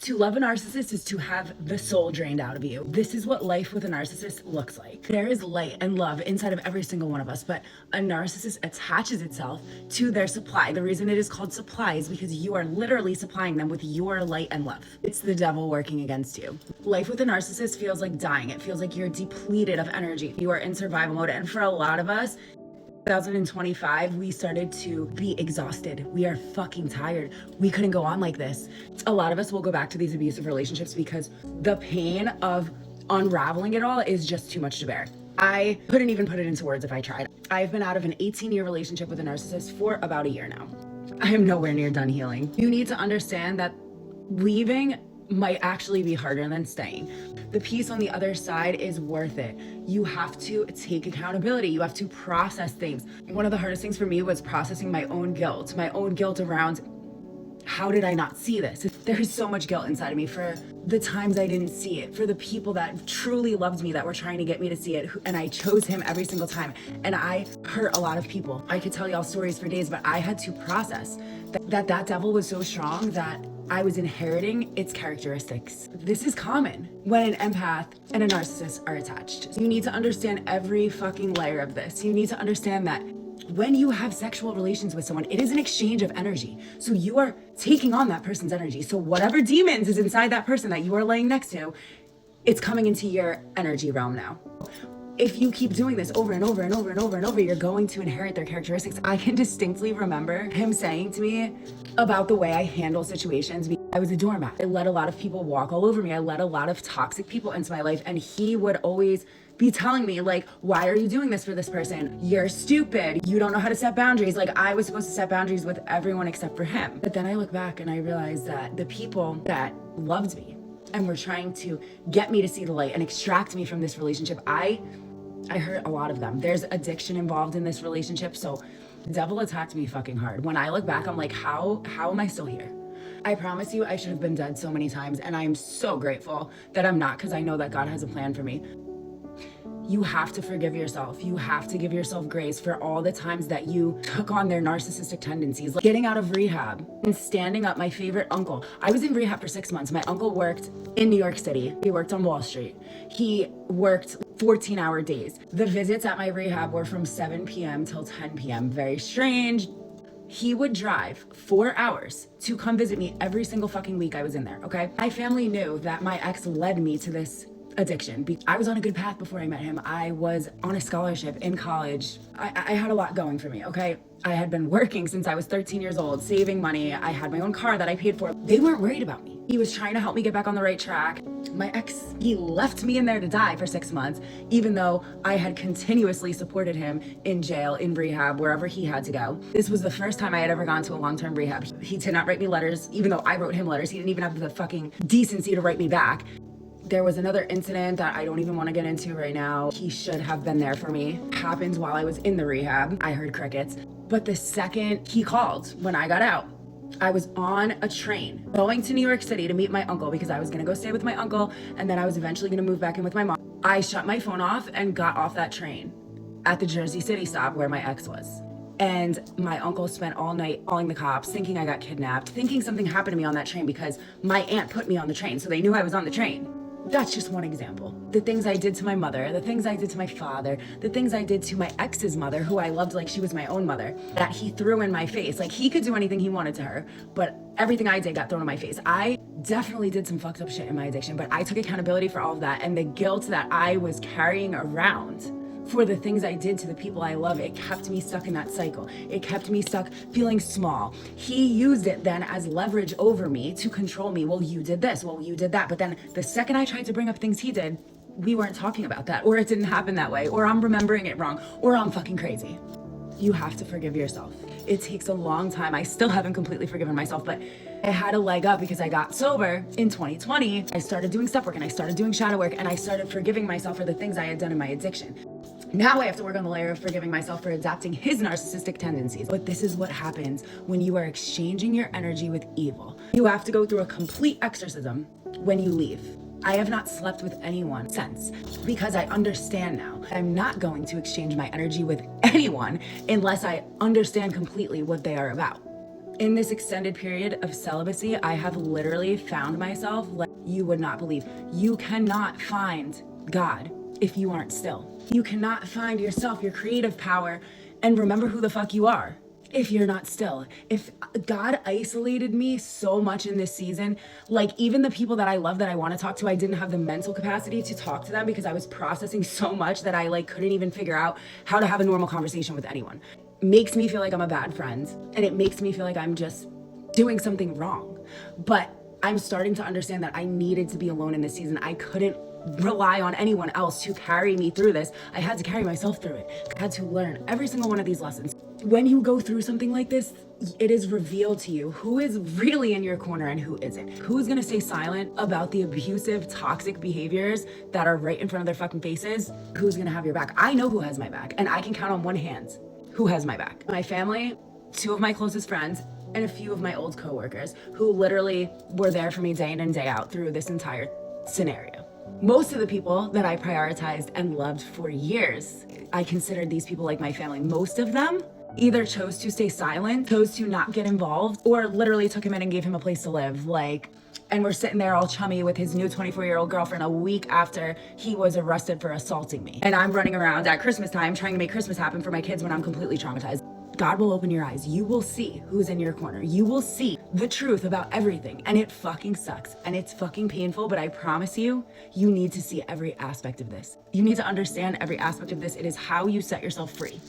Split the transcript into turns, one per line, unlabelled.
To love a narcissist is to have the soul drained out of you. This is what life with a narcissist looks like. There is light and love inside of every single one of us, but a narcissist attaches itself to their supply. The reason it is called supply is because you are literally supplying them with your light and love. It's the devil working against you. Life with a narcissist feels like dying. It feels like you're depleted of energy. You are in survival mode. And for a lot of us, 2025, we started to be exhausted. We are fucking tired. We couldn't go on like this. A lot of us will go back to these abusive relationships because the pain of unraveling it all is just too much to bear. I couldn't even put it into words if I tried. I've been out of an 18-year relationship with a narcissist for about a year now. I am nowhere near done healing. You need to understand that leaving might actually be harder than staying. The peace on the other side is worth it. You have to take accountability. You have to process things. One of the hardest things for me was processing my own guilt around how did I not see this? There's so much guilt inside of me for the times I didn't see it, for the people that truly loved me that were trying to get me to see it, and I chose him every single time. And I hurt a lot of people. I could tell y'all stories for days, but I had to process that devil was so strong that I was inheriting its characteristics. This is common when an empath and a narcissist are attached. You need to understand every fucking layer of this. You need to understand that when you have sexual relations with someone, it is an exchange of energy. So you are taking on that person's energy. So whatever demons is inside that person that you are laying next to, it's coming into your energy realm now. If you keep doing this over and over and over and over and over, you're going to inherit their characteristics. I can distinctly remember him saying to me about the way I handle situations. I was a doormat. I let a lot of people walk all over me. I let a lot of toxic people into my life. And he would always be telling me, like, why are you doing this for this person? You're stupid. You don't know how to set boundaries. Like, I was supposed to set boundaries with everyone except for him. But then I look back and I realized that the people that loved me and were trying to get me to see the light and extract me from this relationship, I hurt a lot of them. There's addiction involved in this relationship. So the devil attacked me fucking hard. When I look back, I'm like, how am I still here? I promise you, I should have been dead so many times. And I'm so grateful that I'm not, because I know that God has a plan for me. You have to forgive yourself. You have to give yourself grace for all the times that you took on their narcissistic tendencies. Like getting out of rehab and standing up. My favorite uncle. I was in rehab for 6 months. My uncle worked in New York City. He worked on Wall Street. He worked 14-hour days. The visits at my rehab were from 7 p.m. till 10 p.m. Very strange. He would drive 4 hours to come visit me every single fucking week I was in there, okay? My family knew that my ex led me to this addiction. I was on a good path before I met him. I was on a scholarship in college. I had a lot going for me, okay? I had been working since I was 13 years old, saving money. I had my own car that I paid for. They weren't worried about me. He was trying to help me get back on the right track. My ex, he left me in there to die for 6 months, even though I had continuously supported him in jail, in rehab, wherever he had to go. This was the first time I had ever gone to a long-term rehab. He did not write me letters, even though I wrote him letters. He didn't even have the fucking decency to write me back. There was another incident that I don't even want to get into right now. He should have been there for me. Happened while I was in the rehab. I heard crickets. But the second he called, when I got out, I was on a train going to New York City to meet my uncle because I was going to go stay with my uncle and then I was eventually going to move back in with my mom. I shut my phone off and got off that train at the Jersey City stop where my ex was. And my uncle spent all night calling the cops, thinking I got kidnapped, thinking something happened to me on that train because my aunt put me on the train, so they knew I was on the train. That's just one example. The things I did to my mother, the things I did to my father, the things I did to my ex's mother, who I loved like she was my own mother, that he threw in my face. Like he could do anything he wanted to her, but everything I did got thrown in my face. I definitely did some fucked up shit in my addiction, but I took accountability for all of that. And the guilt that I was carrying around for the things I did to the people I love, it kept me stuck in that cycle. It kept me stuck feeling small. He used it then as leverage over me to control me. Well, you did this. Well, you did that. But then the second I tried to bring up things he did, we weren't talking about that, or it didn't happen that way, or I'm remembering it wrong, or I'm fucking crazy. You have to forgive yourself. It takes a long time. I still haven't completely forgiven myself, but I had a leg up because I got sober in 2020. I started doing step work and I started doing shadow work and I started forgiving myself for the things I had done in my addiction. Now I have to work on the layer of forgiving myself for adapting his narcissistic tendencies. But this is what happens when you are exchanging your energy with evil. You have to go through a complete exorcism when you leave. I have not slept with anyone since because I understand now. I'm not going to exchange my energy with anyone unless I understand completely what they are about. In this extended period of celibacy, I have literally found myself like you would not believe. You cannot find God if you aren't still. You cannot find yourself, your creative power, and remember who the fuck you are if you're not still. If God isolated me so much in this season, like even the people that I love that I want to talk to, I didn't have the mental capacity to talk to them because I was processing so much that I like couldn't even figure out how to have a normal conversation with anyone. Makes me feel like I'm a bad friend, and it makes me feel like I'm just doing something wrong. But I'm starting to understand that I needed to be alone in this season. I couldn't rely on anyone else to carry me through this. I had to carry myself through it. I had to learn every single one of these lessons. When you go through something like this, it is revealed to you who is really in your corner and who isn't. Who's gonna stay silent about the abusive, toxic behaviors that are right in front of their fucking faces? Who's gonna have your back? I know who has my back, and I can count on one hand who has my back. My family, 2 of my closest friends, and a few of my old coworkers who literally were there for me day in and day out through this entire scenario. Most of the people that I prioritized and loved for years, I considered these people like my family. Most of them either chose to stay silent, chose to not get involved, or literally took him in and gave him a place to live. And we're sitting there all chummy with his new 24-year-old girlfriend a week after he was arrested for assaulting me. And I'm running around at Christmas time trying to make Christmas happen for my kids when I'm completely traumatized. God will open your eyes. You will see who's in your corner. You will see the truth about everything. And it fucking sucks. And it's fucking painful, but I promise you, you need to see every aspect of this. You need to understand every aspect of this. It is how you set yourself free.